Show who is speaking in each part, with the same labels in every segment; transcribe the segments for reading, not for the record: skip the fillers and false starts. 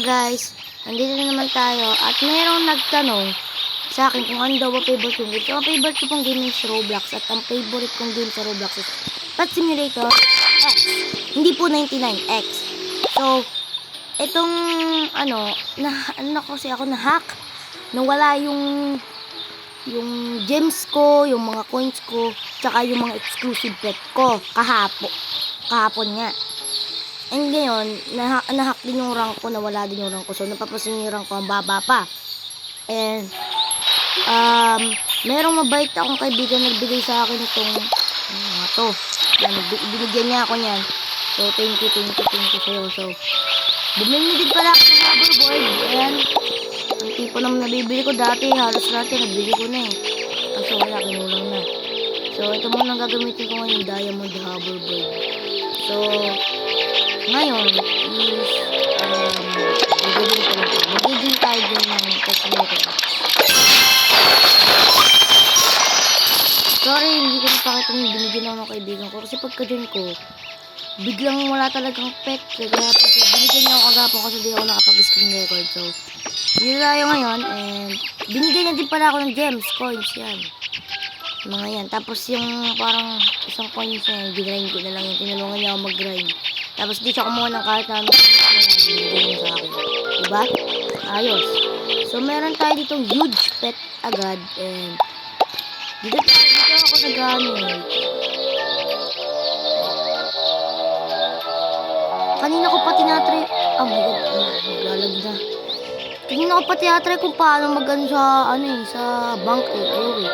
Speaker 1: guys, nandito na naman tayo at mayroong nagtanong sa akin kung ano daw ba favorite kong game. So, ang favorite ko pong game is Roblox at ang favorite kong game sa Roblox is Pet Simulator X. Hindi po 99X. So, itong kasi ako na-hack. Nawala yung gems ko, yung mga coins ko, tsaka yung mga exclusive pet ko kahapon nga. And ngayon, nahack din yung rank ko, nawala din yung rank ko. So, napapasin yung rank ko, ang baba pa. And, merong mabait akong kaibigan nagbigay sa akin itong, binigyan niya ako niyan. So, thank you sa'yo. So, bumili din pala ako ng hoverboard. Ayan. Ang tipo naman nabibili ko dati, halos lahat yan, nabili ko na eh. Kaso wala, kinulang na. So, ito muna ang gagamitin ko ngayon, diamond hoverboard. So, ngayon is magiging tayo din ng Tesla. Sorry, hindi ko napakita ng binigyan ako ng kaibigan ko kasi pagka-join ko biglang wala talagang pet, kaya binigyan niya ako kagapon kasi di ako nakapag-screen record. So dito tayo ngayon and binigyan niya din pala ako ng gems, coins, yan mga yan. Tapos yung parang isang coins na grinid ko na lang yung tinulungan niya ako mag-grind. Tapos di siya kumuha ng kahit na binigyan niya sa akin. Diba? Ayos. So, meron tayo ditong huge pet agad. And, dito ako nag-gamit. Kanina ko pa tinatry. Oh my god. Maglalag na. Kanina ko pa tinatry kung paano mag-ano sa bank eh. Ayaw eh.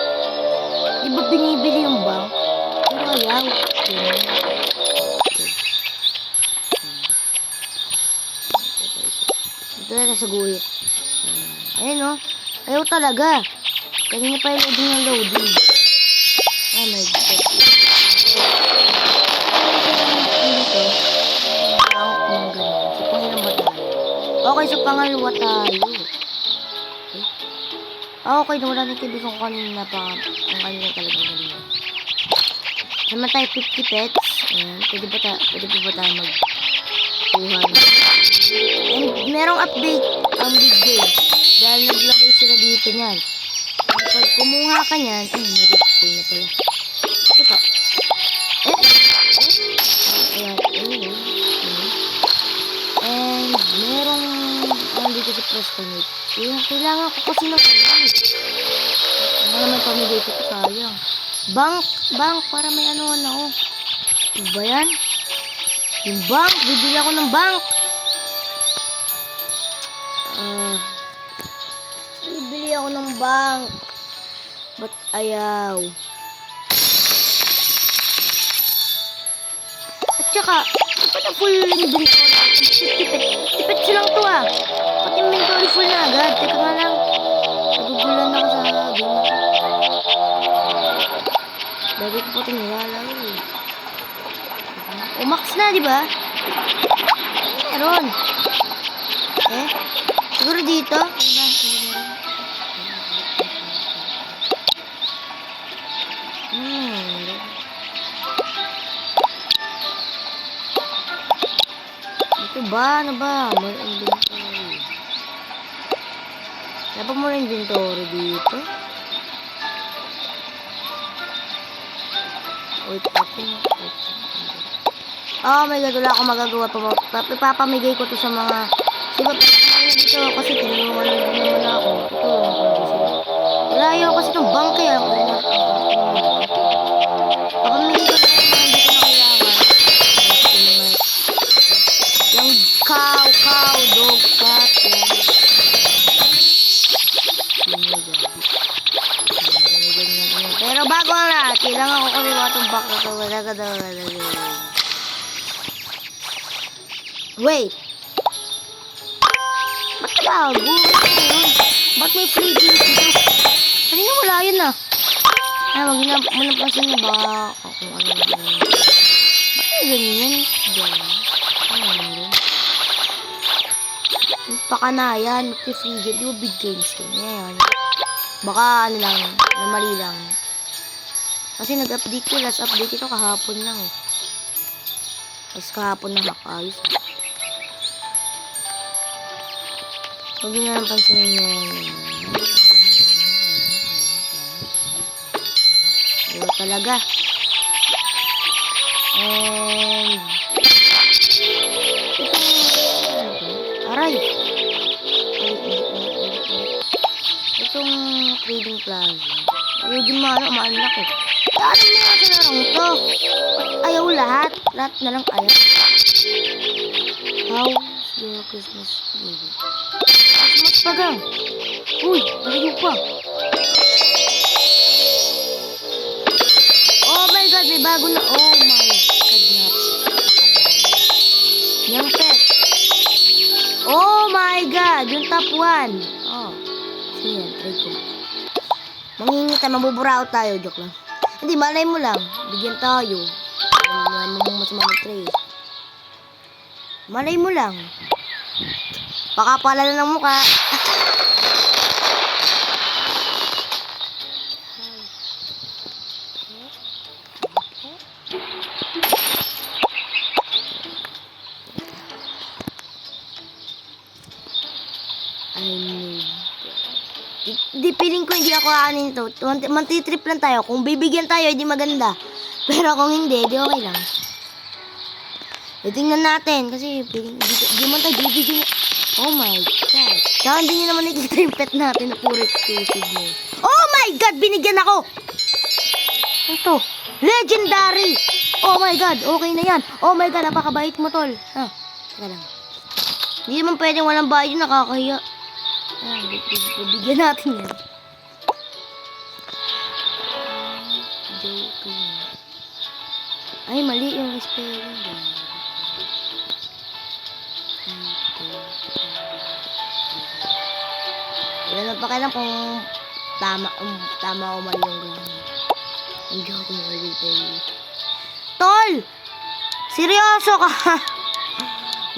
Speaker 1: Diba binibili yung bank? Pero ayaw. Talaga sa guhit. Ayun o. Ayaw talaga. Kanina pa yung loading. Oh my god. Okay, so pangalawa tayo. Okay, nawala na yung kaibigan ko kanina pa. Ang kanina talagang galing. Naman tayo 50 pets. Ayan. Pwede pa ba tayo magkuha? And merong update ang big game. Dahil naglagay sila dito niyan. Pag kumuha ka niyan, nag-full na pala. Ito. Ayan. And merong dito sa Prestonite. Kailangan ko kasi ng ano naman pamigay ko sayang. Bank, para may ano ako. Ano ba yan? Yung bank, bibili ako ng bank. Bibili ako ng bank. Ba't ayaw? At saka, dapat na full inventory. 50 pets lang to ah. Pati inventory full na agad. Teka nga lang. Nagugulan ako sa game. Dagi ko pati nilalaro eh. Max na, di ba? Meron. Siguro dito. Dito ba? Ano ba? More inventory. Dapat more inventory dito. Wait ako. Oh my god, wala akong magagawa. Ipapamigay ko to sa mga diba dito kasi tinulungan din naman ako. Tutulungan ko din sila. Wala ayaw kasi itong bank eh. Papamigay ko to sa mga hindi ko na kailangan. Yung cow, dog, cat, yan. Pero bago na, kailangan ko kuliwa itong back ko. Wait. Ba't bago? Ba't may free games dito? Kanina wala yun ah. Wag na manapasin niyo ba? Ako ano na yun. Ba't may ganyan? Diyan. Pakanayan. Mag-free game. Di ba big games yun? Ngayon. Baka ano lang. Mali lang. Kasi nag-update ko. Last update ito kahapon lang eh. Tapos kahapon na hack. Ayos. Huwag nyo na pansinin na yan. Ayaw talaga. And... Aray! Itong trading plaza. Ayaw din maano eh. Ano mo nga sa larong to? Ayaw lahat. Lahat na lang ayaw. How's your Christmas baby? Christmas pa gang. Uy, nalayo pa. Oh my god, may bago na. Oh my god. Yung pet. Oh my god, yung top 1. Oh. Sige yan, try ko. Manghingi tayo, mabuburaw tayo. Joke lang. Hindi, malay mo lang. Bigyan tayo. Masama mag-tray. Malay mo lang. Pakapala na ng mukha. Di feeling ko hindi ako aanin to. Mantitrip lang tayo. Kung bibigyan tayo, hindi maganda. Pero kung hindi, di okay lang. Tingnan natin. Kasi di man tayo bibigyan. Oh my god. Saka hindi nyo naman nakikita yung pet natin na puro exclusive mo. Oh my god! Binigyan ako! Ito. Legendary! Oh my god! Okay na yan. Oh my god! Napakabait mo, tol. Ha? Teka lang. Hindi naman pwedeng walang bayad yun. Nakakahiya. Bigyan natin yan. Joking. Ay, mali yung spelling. Wala na pa kaya kung tama o mali yung gano'n. I'm joking already. Tol! Seryoso ka?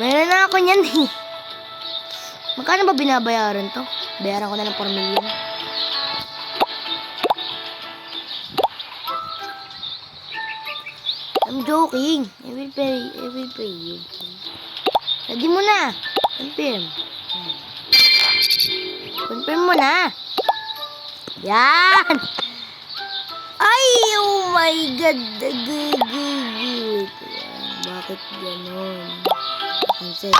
Speaker 1: Mayroon na ako niyan eh. Magkano ba binabayaran to? Bayaran ko na ng 4 million. I'm joking. I will pay you. Ready mo na. Confirm. Confirm mo na. Yan. Ay, oh my God. Bakit ganon? Cancel.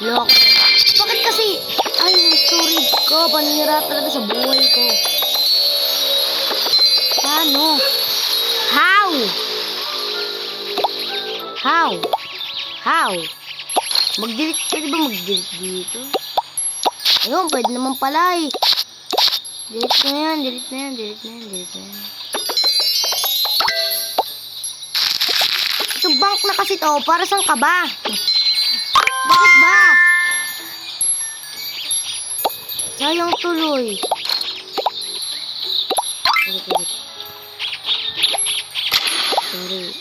Speaker 1: Lock. Bakit kasi? Ay, yung storage ko. Panira talaga sa buhay ko. Paano? How? Mag-delete. Pwede ba mag-delete dito? Ayun, pwede naman pala eh. Delete na yan. Ito bank na kasi to. Para saan ka ba? Bakit ba? Sayang tuloy. Sorry.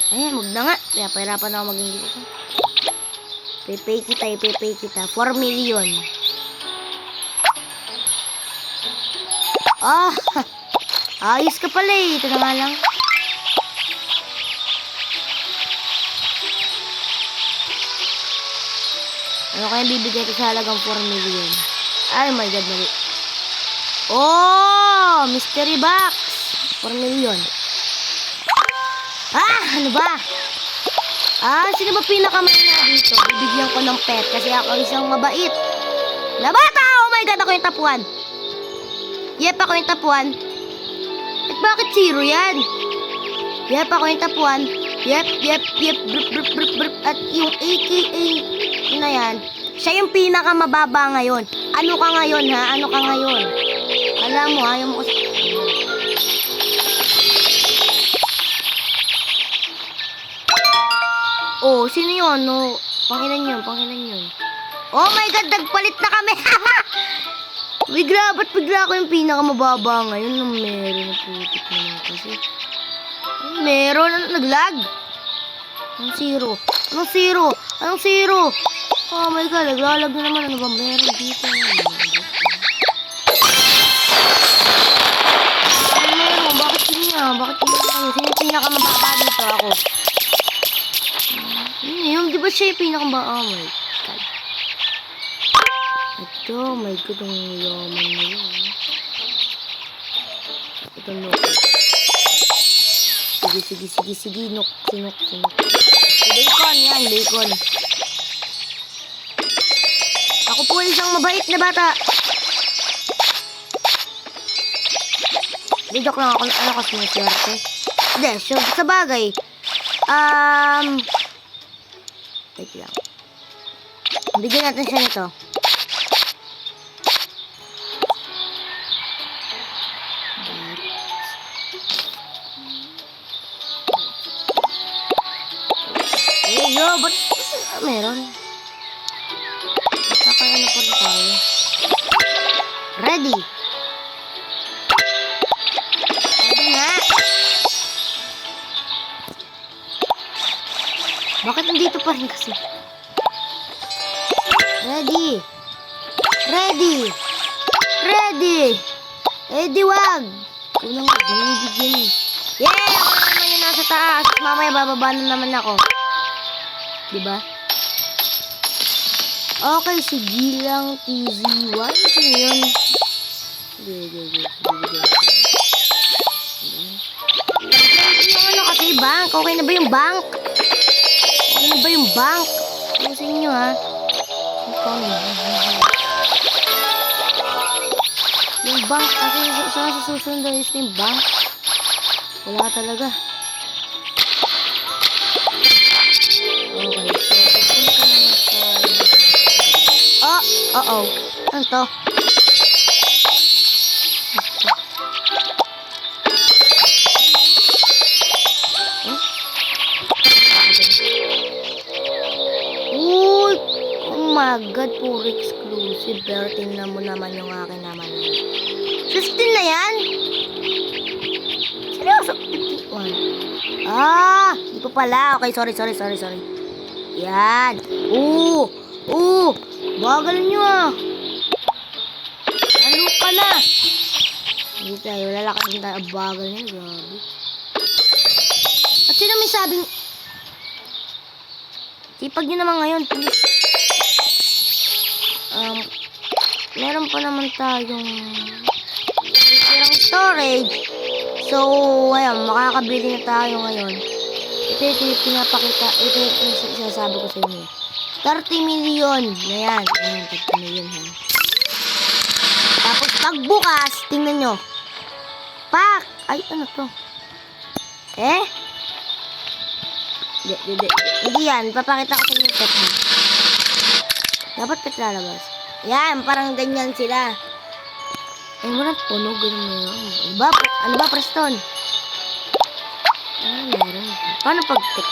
Speaker 1: Ayan, wag na nga. Kaya pahirapan ako mag-ingles ito. Pay kita. 4 million. Ah! Ayos ka pala eh. Ito na nga lang. Ano kaya bibigay ko sa halagang 4 million? Ay my god, mali. Oh! Mystery box! 4 million. Ah! Ano ba? Ah, sino ba pinakamahina dito? Bibigyan ko ng pet kasi ako isang mabait na bata! Oh my god, ako yung top 1. Yep, ako yung top 1. At bakit 0 yan? Yep, ako yung top 1. Yep. Brr. At yung AKA na yan, siya yung pinakamababa ngayon. Ano ka ngayon, ha? Ano ka ngayon? Alam mo, ayaw mo kasi... Oh, sino yun? No, pangilan yun. Oh my god, nagpalit na kami. Ba't bigla ako yung pinakamababa ngayon? Meron na putik naman kasi. Meron, naglag. Anong zero? Oh my god, naglalag na naman. Ano ba meron dito? Ano meron? Bakit yun niya? Sino yung pinakamababa dito? Ako. ba siya yung pinakamba? Oh my God. Ito, my God, ang yaman na yun. Ito, no. Sige, sinok. Bacon, yan, bacon. Ako po isang mabait na bata. Di joke lang ako, ano kasi may swerte. Hindi, so, sa bagay. Wait lang. Bigyan natin siya nito. Ba't meron? Kaya na po tayo. Ready? Ready na? Bakit nandito pa rin kasi? Ready? Wag! Unang bibigyan. Yeah! Ako naman yung nasa taas. Mamaya bababa na naman ako. Diba? Okay, sige lang, TZ1. Sino yun? Ano kasi, bank? Okay na ba yung bank? Ano sa inyo, ha? Yung bank, kasi sa susunod na yung bank. Wala talaga. Okay, so, ano to? Uy! Oh my God, puro exclusive. Pero tingnan mo naman yung akin naman. 15 na yan? Seryoso? 51. Di pa pala. Okay, sorry. Yan. Bagal nyo ah. Lalo ka na. Hindi tayo, lalakas din tayo. Bagal nyo, grabe. At sino may sabing, sipag nyo naman ngayon, please. Meron pa naman tayong sirang storage. So, ayan, makakabili na tayo ngayon. Ito yung pinapakita, ito yung sinasabi ko sa inyo. 30 million. Ayan, 30 million ha. Tapos pagbukas, tingnan nyo. Pak! Ay, ano to? Hindi yan. Papakita ko sa inyo pet ha. Dapat pet lalabas. Yan, parang ganyan sila. Ay, walang puno. Ganyan mo yun. Ano ba, Preston? Meron. Paano pag-tek?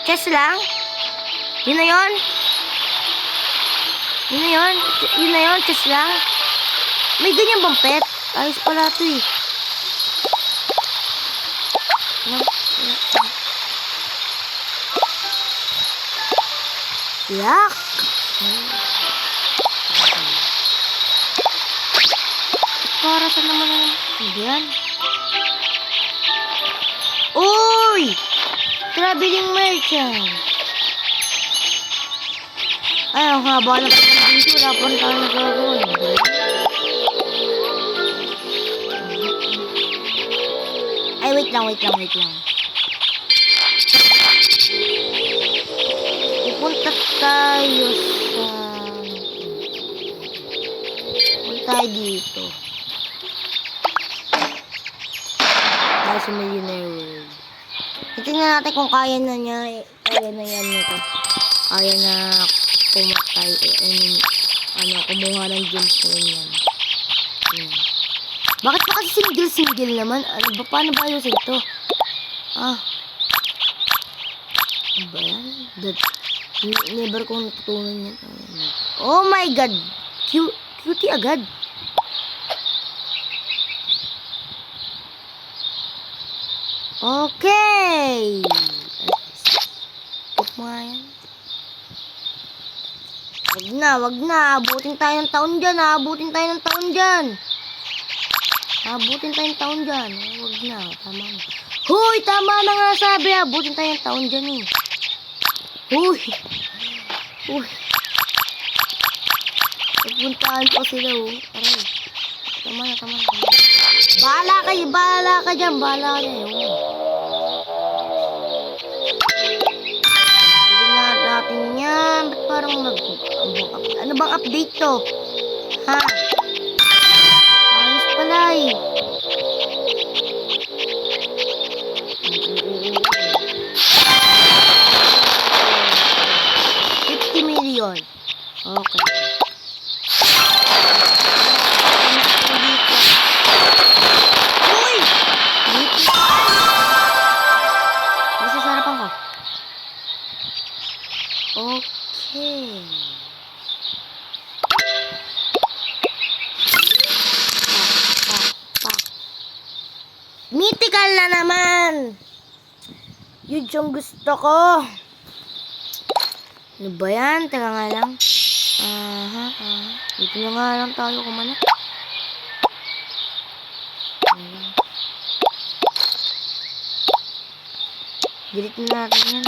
Speaker 1: Chess lang? Yun na yun? Chess lang? May ganyan bang pet? Ayos pala ito eh. Yak! Para sa naman ang... Hindi yan. Uy! Traveling merchant. Ay, ang haba na pa dito. Wala pa rin tayo nagagawa. Ay, wait lang. Pupunta tayo sa... Punta tayo dito. Tayo sa Millionaire World. Tingnan natin kung kaya na niya. Kaya na yan nito. Kaya na pumatay. Kumuha ng gems na yan. Bakit pa kasi single naman? Ano ba? Paano ba ayusin ito? Ano ba yan? Never kong natutunan yan. Oh my God! Cutie agad. Okay! Tip mo nga yan. Wag na. Abutin tayo ng taon dyan. Abutin tayong taon dyan. Huwag na. Tama na. Hoy! Tama na nga sabi. Abutin tayong taon dyan eh. Hoy! Hoy! Nagpuntaan ko sila oh. Aray. Tama na. Bahala ka dyan. Bahala ka dyan. Hindi na natin yan. Ba't parang ano bang update to? Ha? Ayos pala eh. $50 million. Okay. Uy! Nasa sarapan ko. Okay. Mythical na naman. Yun yung gusto ko. Ano ba yan? Teka nga lang. Dito na nga lang tayo kumana. Delete na natin yan.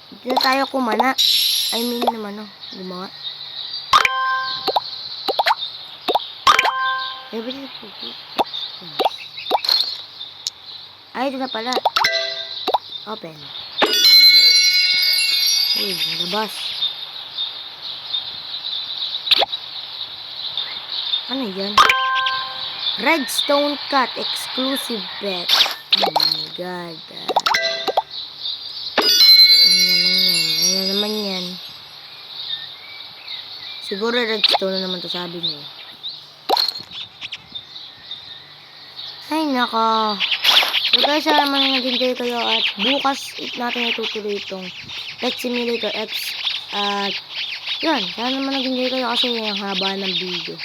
Speaker 1: Dito na tayo kumana. I mean naman oh. Gumawa. Ay, ito na pala. Open. Uy, nalabas. Ano yan? Redstone Cut exclusive pet. Oh my god. Ano naman yan? Siguro redstone na naman to sabi niyo. Ay, nako. So guys, sana naman nag-enjoy kayo at bukas natin itutuloy itong Pet Simulator X at yun, sana naman nag-enjoy kayo kasi ang haba ng video.